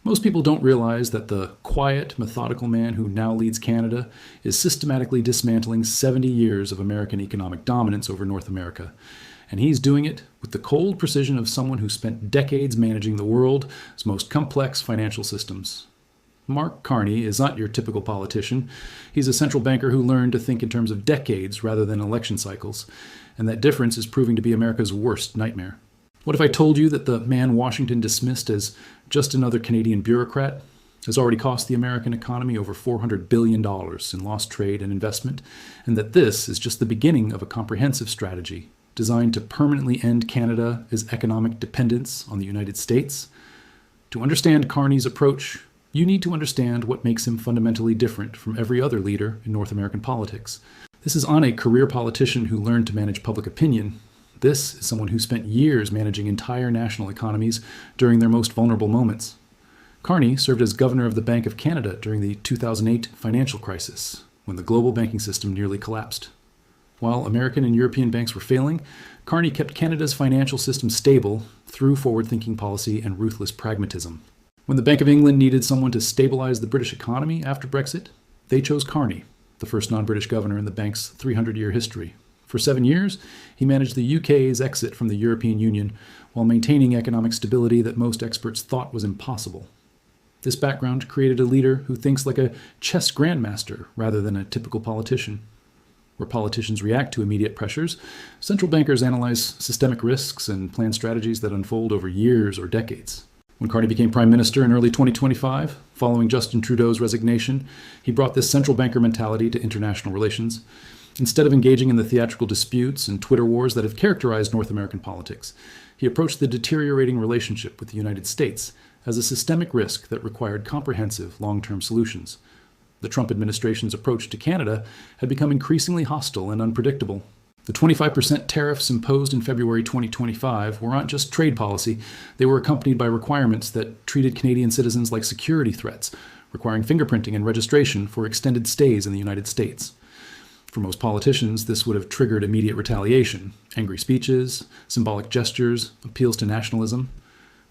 Most people don't realize that the quiet, methodical man who now leads Canada is systematically dismantling 70 years of American economic dominance over North America. And he's doing it with the cold precision of someone who spent decades managing the world's most complex financial systems. Mark Carney is not your typical politician. He's a central banker who learned to think in terms of decades rather than election cycles, and that difference is proving to be America's worst nightmare. What if I told you that the man Washington dismissed as just another Canadian bureaucrat has already cost the American economy over $400 billion in lost trade and investment, and that this is just the beginning of a comprehensive strategy designed to permanently end Canada's economic dependence on the United States? To understand Carney's approach, you need to understand what makes him fundamentally different from every other leader in North American politics. This is not a career politician who learned to manage public opinion. This is someone who spent years managing entire national economies during their most vulnerable moments. Carney served as governor of the Bank of Canada during the 2008 financial crisis, when the global banking system nearly collapsed. While American and European banks were failing, Carney kept Canada's financial system stable through forward-thinking policy and ruthless pragmatism. When the Bank of England needed someone to stabilize the British economy after Brexit, they chose Carney, the first non-British governor in the bank's 300-year history. For 7 years, he managed the UK's exit from the European Union while maintaining economic stability that most experts thought was impossible. This background created a leader who thinks like a chess grandmaster rather than a typical politician. Where politicians react to immediate pressures, central bankers analyze systemic risks and plan strategies that unfold over years or decades. When Carney became Prime Minister in early 2025, following Justin Trudeau's resignation, he brought this central banker mentality to international relations. Instead of engaging in the theatrical disputes and Twitter wars that have characterized North American politics, he approached the deteriorating relationship with the United States as a systemic risk that required comprehensive, long-term solutions. The Trump administration's approach to Canada had become increasingly hostile and unpredictable. The 25% tariffs imposed in February 2025 were not just trade policy, they were accompanied by requirements that treated Canadian citizens like security threats, requiring fingerprinting and registration for extended stays in the United States. For most politicians, this would have triggered immediate retaliation, angry speeches, symbolic gestures, appeals to nationalism.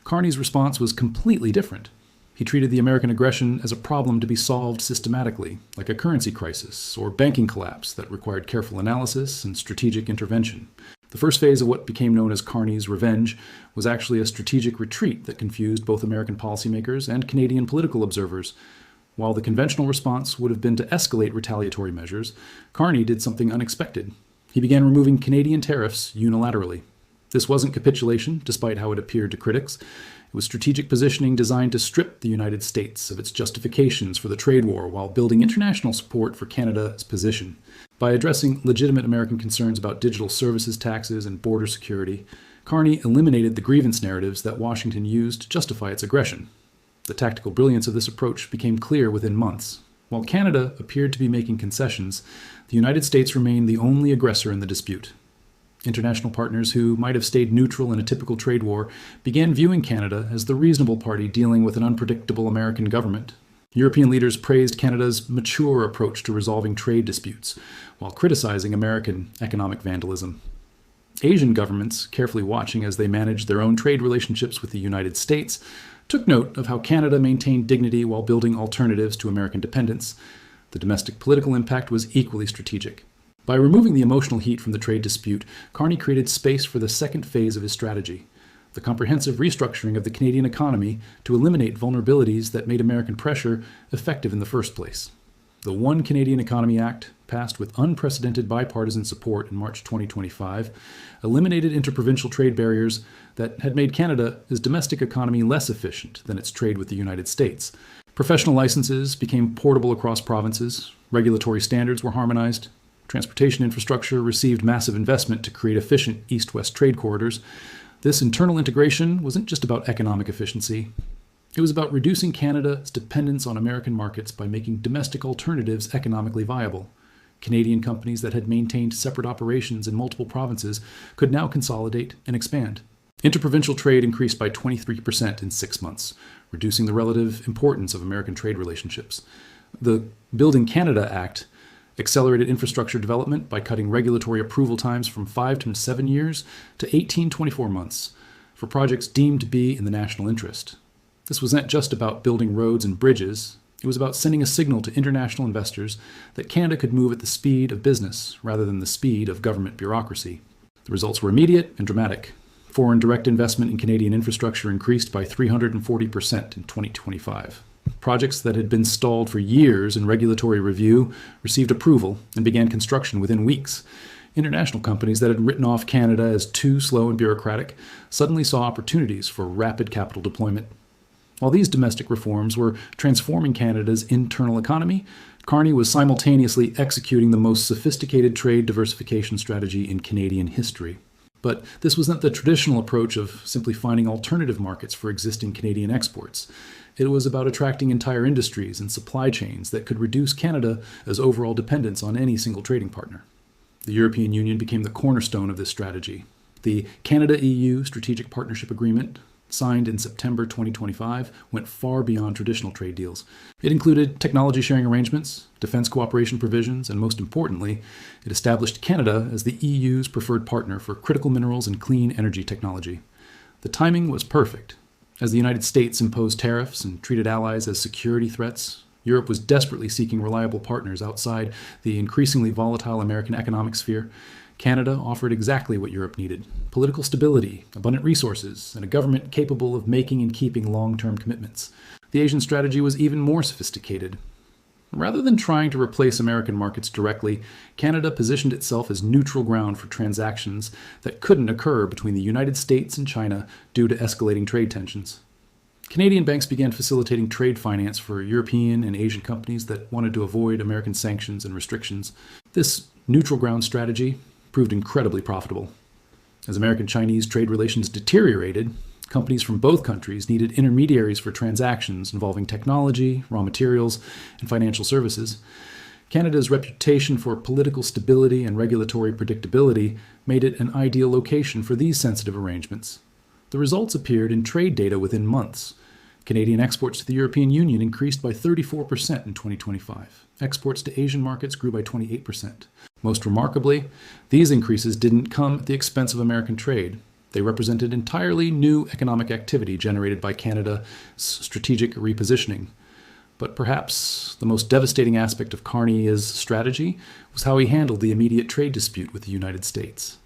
Carney's response was completely different. He treated the American aggression as a problem to be solved systematically, like a currency crisis or banking collapse that required careful analysis and strategic intervention. The first phase of what became known as Carney's revenge was actually a strategic retreat that confused both American policymakers and Canadian political observers. While the conventional response would have been to escalate retaliatory measures, Carney did something unexpected. He began removing Canadian tariffs unilaterally. This wasn't capitulation, despite how it appeared to critics. It was strategic positioning designed to strip the United States of its justifications for the trade war while building international support for Canada's position. By addressing legitimate American concerns about digital services taxes and border security, Carney eliminated the grievance narratives that Washington used to justify its aggression. The tactical brilliance of this approach became clear within months. While Canada appeared to be making concessions, the United States remained the only aggressor in the dispute. International partners who might have stayed neutral in a typical trade war began viewing Canada as the reasonable party dealing with an unpredictable American government. European leaders praised Canada's mature approach to resolving trade disputes, while criticizing American economic vandalism. Asian governments, carefully watching as they managed their own trade relationships with the United States, took note of how Canada maintained dignity while building alternatives to American dependence. The domestic political impact was equally strategic. By removing the emotional heat from the trade dispute, Carney created space for the second phase of his strategy, the comprehensive restructuring of the Canadian economy to eliminate vulnerabilities that made American pressure effective in the first place. The One Canadian Economy Act, passed with unprecedented bipartisan support in March 2025, eliminated interprovincial trade barriers that had made Canada's domestic economy less efficient than its trade with the United States. Professional licenses became portable across provinces, regulatory standards were harmonized, transportation infrastructure received massive investment to create efficient east-west trade corridors. This internal integration wasn't just about economic efficiency. It was about reducing Canada's dependence on American markets by making domestic alternatives economically viable. Canadian companies that had maintained separate operations in multiple provinces could now consolidate and expand. Interprovincial trade increased by 23% in 6 months, reducing the relative importance of American trade relationships. The Building Canada Act accelerated infrastructure development by cutting regulatory approval times from 5 to 7 years to 18 to 24 months for projects deemed to be in the national interest. This wasn't just about building roads and bridges. It was about sending a signal to international investors that Canada could move at the speed of business rather than the speed of government bureaucracy. The results were immediate and dramatic. Foreign direct investment in Canadian infrastructure increased by 340% in 2025. Projects that had been stalled for years in regulatory review received approval and began construction within weeks. International companies that had written off Canada as too slow and bureaucratic suddenly saw opportunities for rapid capital deployment. While these domestic reforms were transforming Canada's internal economy, Carney was simultaneously executing the most sophisticated trade diversification strategy in Canadian history. But this wasn't the traditional approach of simply finding alternative markets for existing Canadian exports. It was about attracting entire industries and supply chains that could reduce Canada's overall dependence on any single trading partner. The European Union became the cornerstone of this strategy. The Canada-EU Strategic Partnership Agreement, signed in September 2025, went far beyond traditional trade deals. It included technology sharing arrangements, defense cooperation provisions, and most importantly, it established Canada as the EU's preferred partner for critical minerals and clean energy technology. The timing was perfect. As the United States imposed tariffs and treated allies as security threats, Europe was desperately seeking reliable partners outside the increasingly volatile American economic sphere. Canada offered exactly what Europe needed: political stability, abundant resources, and a government capable of making and keeping long-term commitments. The Asian strategy was even more sophisticated. Rather than trying to replace American markets directly, Canada positioned itself as neutral ground for transactions that couldn't occur between the United States and China due to escalating trade tensions. Canadian banks began facilitating trade finance for European and Asian companies that wanted to avoid American sanctions and restrictions. This neutral ground strategy proved incredibly profitable. As American-Chinese trade relations deteriorated, companies from both countries needed intermediaries for transactions involving technology, raw materials, and financial services. Canada's reputation for political stability and regulatory predictability made it an ideal location for these sensitive arrangements. The results appeared in trade data within months. Canadian exports to the European Union increased by 34% in 2025. Exports to Asian markets grew by 28%. Most remarkably, these increases didn't come at the expense of American trade. They represented entirely new economic activity generated by Canada's strategic repositioning. But perhaps the most devastating aspect of CARNEY'S strategy was how he handled the immediate trade dispute with the United States.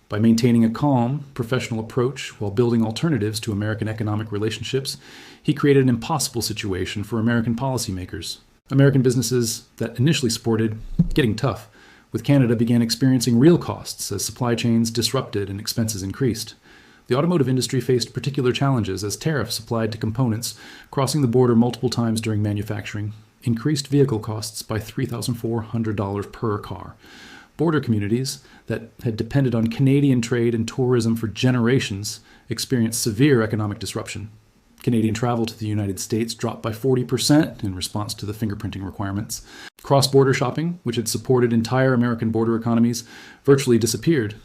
By maintaining a calm, professional approach while building alternatives to American economic relationships, he created an impossible situation for American policymakers. American businesses that initially supported getting tough with Canada began experiencing real costs as supply chains disrupted and expenses increased. The automotive industry faced particular challenges as tariffs applied to components crossing the border multiple times during manufacturing increased vehicle costs by $3,400 per car. Border communities that had depended on Canadian trade and tourism for generations experienced severe economic disruption. Canadian travel to the United States dropped by 40% in response to the fingerprinting requirements. Cross-border shopping, which had supported entire American border economies, virtually disappeared.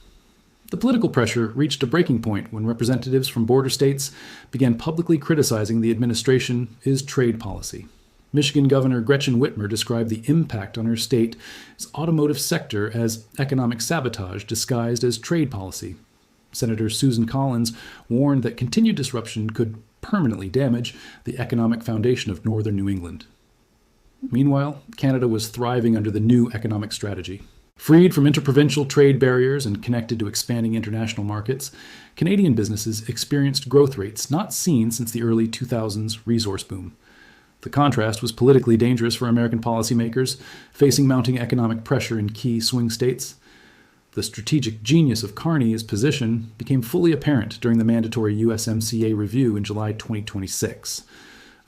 The political pressure reached a breaking point when representatives from border states began publicly criticizing the administration's trade policy. Michigan Governor Gretchen Whitmer described the impact on her state's automotive sector as economic sabotage disguised as trade policy. Senator Susan Collins warned that continued disruption could permanently damage the economic foundation of northern New England. Meanwhile, Canada was thriving under the new economic strategy. Freed from interprovincial trade barriers and connected to expanding international markets, Canadian businesses experienced growth rates not seen since the early 2000s resource boom. The contrast was politically dangerous for American policymakers, facing mounting economic pressure in key swing states. The strategic genius of CARNEY'S position became fully apparent during the mandatory USMCA review in July 2026.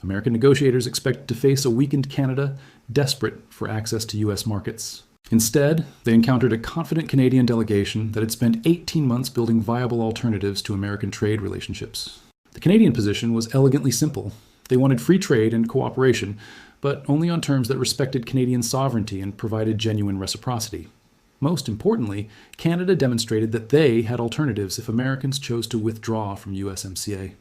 American negotiators expected to face a weakened Canada, desperate for access to U.S. markets. Instead, they encountered a confident Canadian delegation that had spent 18 months building viable alternatives to American trade relationships. The Canadian position was elegantly simple. They wanted free trade and cooperation, but only on terms that respected Canadian sovereignty and provided genuine reciprocity. Most importantly, Canada demonstrated that they had alternatives if Americans chose to withdraw from USMCA.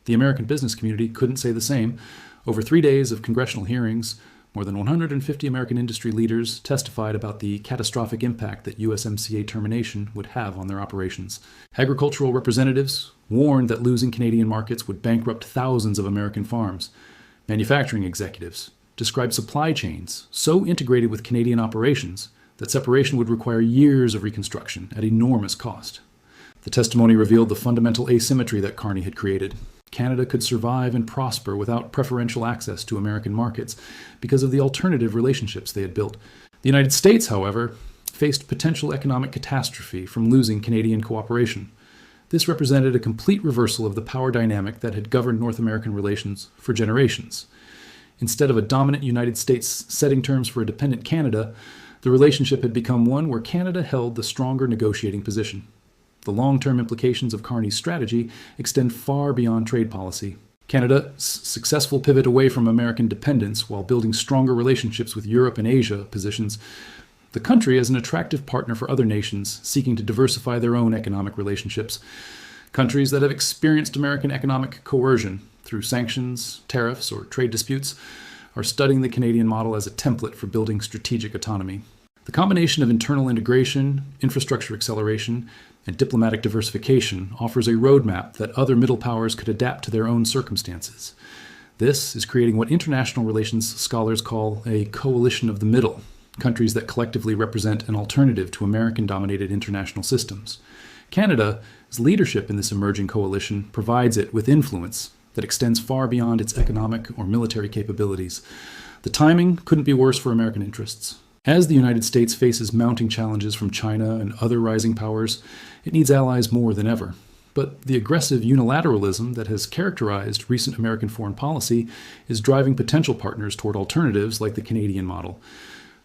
The American business community couldn't say the same. Over 3 days of congressional hearings, More than 150 American industry leaders testified about the catastrophic impact that USMCA termination would have on their operations. Agricultural representatives warned that losing Canadian markets would bankrupt thousands of American farms. Manufacturing executives described supply chains so integrated with Canadian operations that separation would require years of reconstruction at enormous cost. The testimony revealed the fundamental asymmetry that Carney had created. Canada could survive and prosper without preferential access to American markets because of the alternative relationships they had built. The United States, however, faced potential economic catastrophe from losing Canadian cooperation. This represented a complete reversal of the power dynamic that had governed North American relations for generations. Instead of a dominant United States setting terms for a dependent Canada, the relationship had become one where Canada held the stronger negotiating position. The long-term implications of Carney's strategy extend far beyond trade policy. Canada's successful pivot away from American dependence while building stronger relationships with Europe and Asia positions the country as an attractive partner for other nations seeking to diversify their own economic relationships. Countries that have experienced American economic coercion through sanctions, tariffs, or trade disputes are studying the Canadian model as a template for building strategic autonomy. The combination of internal integration, infrastructure acceleration, and diplomatic diversification offers a roadmap that other middle powers could adapt to their own circumstances. This is creating what international relations scholars call a coalition of the middle, countries that collectively represent an alternative to American-dominated international systems. Canada's leadership in this emerging coalition provides it with influence that extends far beyond its economic or military capabilities. The timing couldn't be worse for American interests. As the United States faces mounting challenges from China and other rising powers, it needs allies more than ever. But the aggressive unilateralism that has characterized recent American foreign policy is driving potential partners toward alternatives like the Canadian model.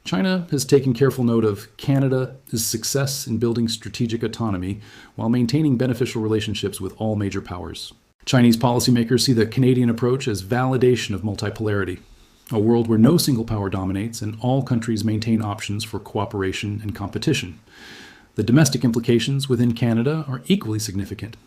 China has taken careful note of Canada's success in building strategic autonomy while maintaining beneficial relationships with all major powers. Chinese policymakers see the Canadian approach as validation of multipolarity, a world where no single power dominates and all countries maintain options for cooperation and competition. The domestic implications within Canada are equally significant.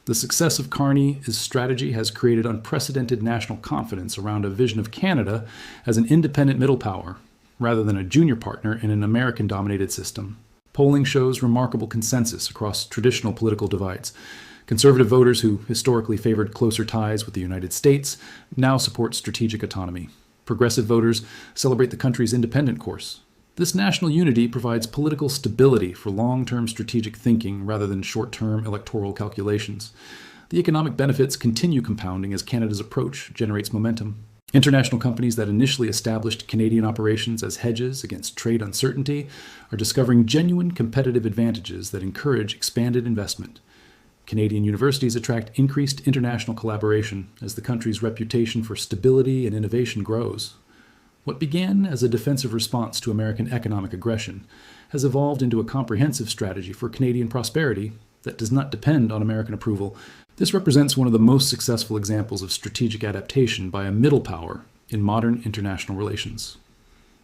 The success of Carney's strategy has created unprecedented national confidence around a vision of Canada as an independent middle power, rather than a junior partner in an American-dominated system. Polling shows remarkable consensus across traditional political divides. Conservative voters who historically favored closer ties with the United States now support strategic autonomy. Progressive voters celebrate the country's independent course. This national unity provides political stability for long-term strategic thinking rather than short-term electoral calculations. The economic benefits continue compounding as Canada's approach generates momentum. International companies that initially established Canadian operations as hedges against trade uncertainty are discovering genuine competitive advantages that encourage expanded investment. Canadian universities attract increased international collaboration as the country's reputation for stability and innovation grows. What began as a defensive response to American economic aggression has evolved into a comprehensive strategy for Canadian prosperity that does not depend on American approval. This represents one of the most successful examples of strategic adaptation by a middle power in modern international relations.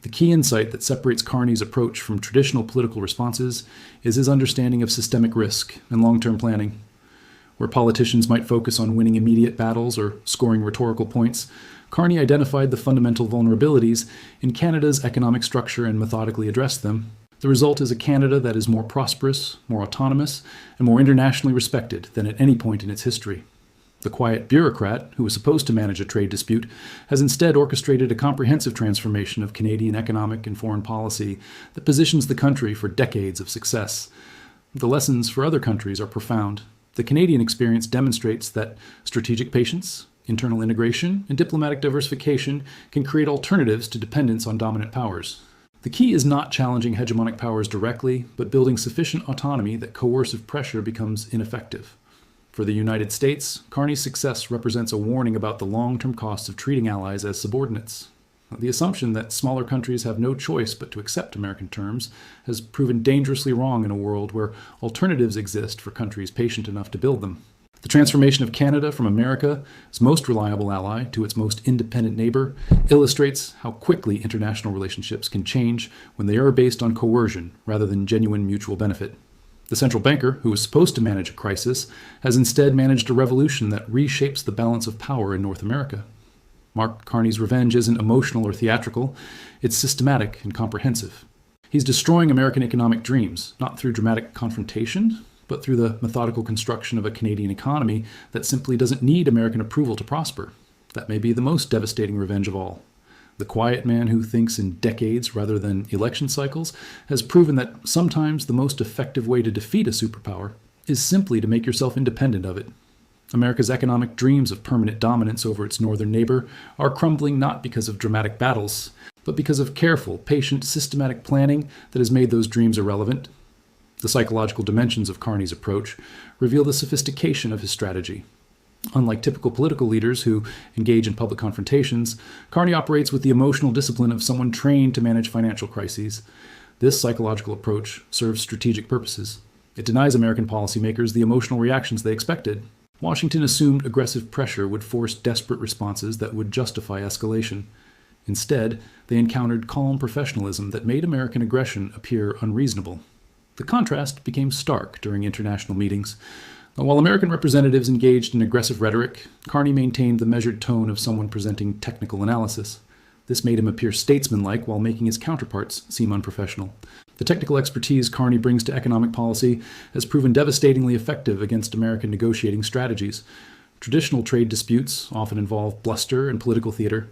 The key insight that separates Carney's approach from traditional political responses is his understanding of systemic risk and long-term planning. Where politicians might focus on winning immediate battles or scoring rhetorical points, Carney identified the fundamental vulnerabilities in Canada's economic structure and methodically addressed them. The result is a Canada that is more prosperous, more autonomous, and more internationally respected than at any point in its history. The quiet bureaucrat, who was supposed to manage a trade dispute, has instead orchestrated a comprehensive transformation of Canadian economic and foreign policy that positions the country for decades of success. The lessons for other countries are profound. The Canadian experience demonstrates that strategic patience, internal integration, and diplomatic diversification can create alternatives to dependence on dominant powers. The key is not challenging hegemonic powers directly, but building sufficient autonomy that coercive pressure becomes ineffective. For the United States, Carney's success represents a warning about the long-term costs of treating allies as subordinates. The assumption that smaller countries have no choice but to accept American terms has proven dangerously wrong in a world where alternatives exist for countries patient enough to build them. The transformation of Canada from America's most reliable ally to its most independent neighbor illustrates how quickly international relationships can change when they are based on coercion rather than genuine mutual benefit. The central banker, who was supposed to manage a crisis, has instead managed a revolution that reshapes the balance of power in North America. Mark Carney's revenge isn't emotional or theatrical, it's systematic and comprehensive. He's destroying American economic dreams, not through dramatic confrontation, but through the methodical construction of a Canadian economy that simply doesn't need American approval to prosper. That may be the most devastating revenge of all. The quiet man who thinks in decades rather than election cycles has proven that sometimes the most effective way to defeat a superpower is simply to make yourself independent of it. America's economic dreams of permanent dominance over its northern neighbor are crumbling not because of dramatic battles, but because of careful, patient, systematic planning that has made those dreams irrelevant. The psychological dimensions of Carney's approach reveal the sophistication of his strategy. Unlike typical political leaders who engage in public confrontations, Carney operates with the emotional discipline of someone trained to manage financial crises. This psychological approach serves strategic purposes. It denies American policymakers the emotional reactions they expected. Washington assumed aggressive pressure would force desperate responses that would justify escalation. Instead, they encountered calm professionalism that made American aggression appear unreasonable. The contrast became stark during international meetings. While American representatives engaged in aggressive rhetoric, Carney maintained the measured tone of someone presenting technical analysis. This made him appear statesmanlike while making his counterparts seem unprofessional. The technical expertise Carney brings to economic policy has proven devastatingly effective against American negotiating strategies. Traditional trade disputes often involve bluster and political theater.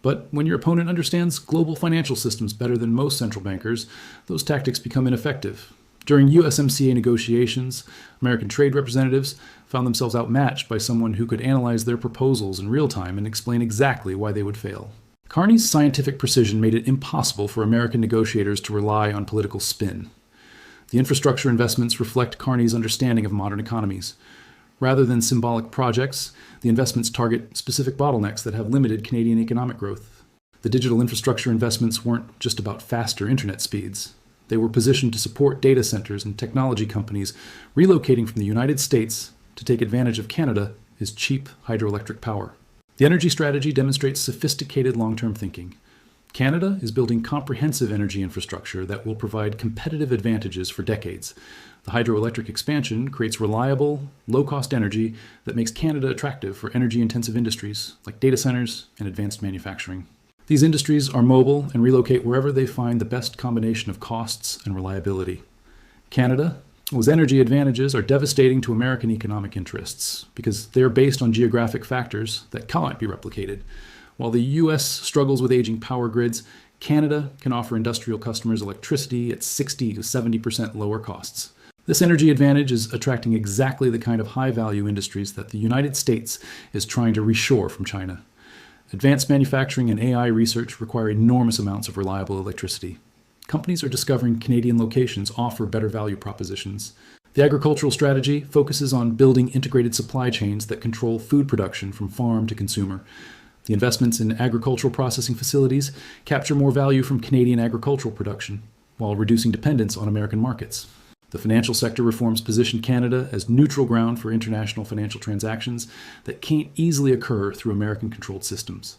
But when your opponent understands global financial systems better than most central bankers, those tactics become ineffective. During USMCA negotiations, American trade representatives found themselves outmatched by someone who could analyze their proposals in real time and explain exactly why they would fail. Carney's scientific precision made it impossible for American negotiators to rely on political spin. The infrastructure investments reflect Carney's understanding of modern economies. Rather than symbolic projects, the investments target specific bottlenecks that have limited Canadian economic growth. The digital infrastructure investments weren't just about faster internet speeds. They were positioned to support data centers and technology companies relocating from the United States to take advantage of Canada's cheap hydroelectric power. The energy strategy demonstrates sophisticated long-term thinking. Canada is building comprehensive energy infrastructure that will provide competitive advantages for decades. The hydroelectric expansion creates reliable, low-cost energy that makes Canada attractive for energy-intensive industries like data centers and advanced manufacturing. These industries are mobile and relocate wherever they find the best combination of costs and reliability. Canada's energy advantages are devastating to American economic interests because they are based on geographic factors that cannot be replicated. While the U.S. struggles with aging power grids, Canada can offer industrial customers electricity at 60 to 70% lower costs. This energy advantage is attracting exactly the kind of high-value industries that the United States is trying to reshore from China. Advanced manufacturing and AI research require enormous amounts of reliable electricity. Companies are discovering Canadian locations offer better value propositions. The agricultural strategy focuses on building integrated supply chains that control food production from farm to consumer. The investments in agricultural processing facilities capture more value from Canadian agricultural production, while reducing dependence on American markets. The financial sector reforms position Canada as neutral ground for international financial transactions that can't easily occur through American-controlled systems.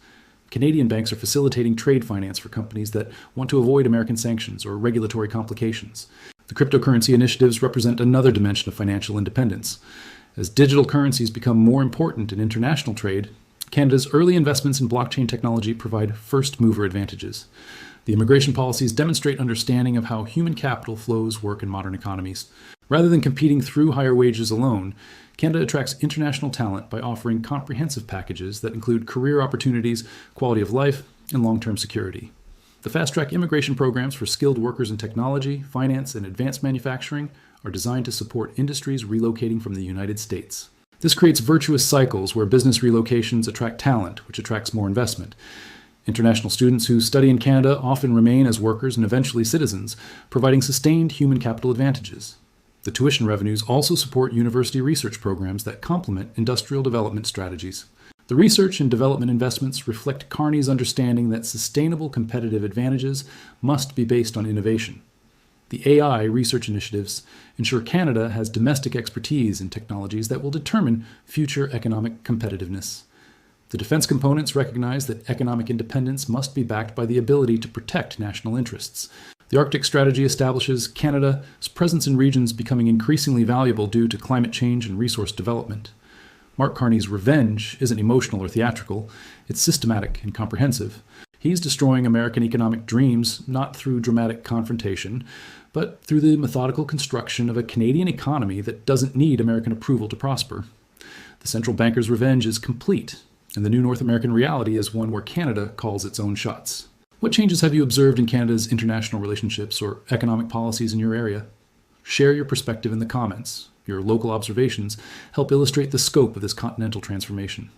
Canadian banks are facilitating trade finance for companies that want to avoid American sanctions or regulatory complications. The cryptocurrency initiatives represent another dimension of financial independence. As digital currencies become more important in international trade, Canada's early investments in blockchain technology provide first-mover advantages. The immigration policies demonstrate understanding of how human capital flows work in modern economies. Rather than competing through higher wages alone, Canada attracts international talent by offering comprehensive packages that include career opportunities, quality of life, and long-term security. The fast-track immigration programs for skilled workers in technology, finance, and advanced manufacturing are designed to support industries relocating from the United States. This creates virtuous cycles where business relocations attract talent, which attracts more investment. International students who study in Canada often remain as workers and eventually citizens, providing sustained human capital advantages. The tuition revenues also support university research programs that complement industrial development strategies. The research and development investments reflect Carney's understanding that sustainable competitive advantages must be based on innovation. The AI research initiatives ensure Canada has domestic expertise in technologies that will determine future economic competitiveness. The defense components recognize that economic independence must be backed by the ability to protect national interests. The Arctic strategy establishes Canada's presence in regions becoming increasingly valuable due to climate change and resource development. Mark Carney's revenge isn't emotional or theatrical, it's systematic and comprehensive. He's destroying American economic dreams not through dramatic confrontation, but through the methodical construction of a Canadian economy that doesn't need American approval to prosper. The central banker's revenge is complete, and the new North American reality is one where Canada calls its own shots. What changes have you observed in Canada's international relationships or economic policies in your area? Share your perspective in the comments. Your local observations help illustrate the scope of this continental transformation.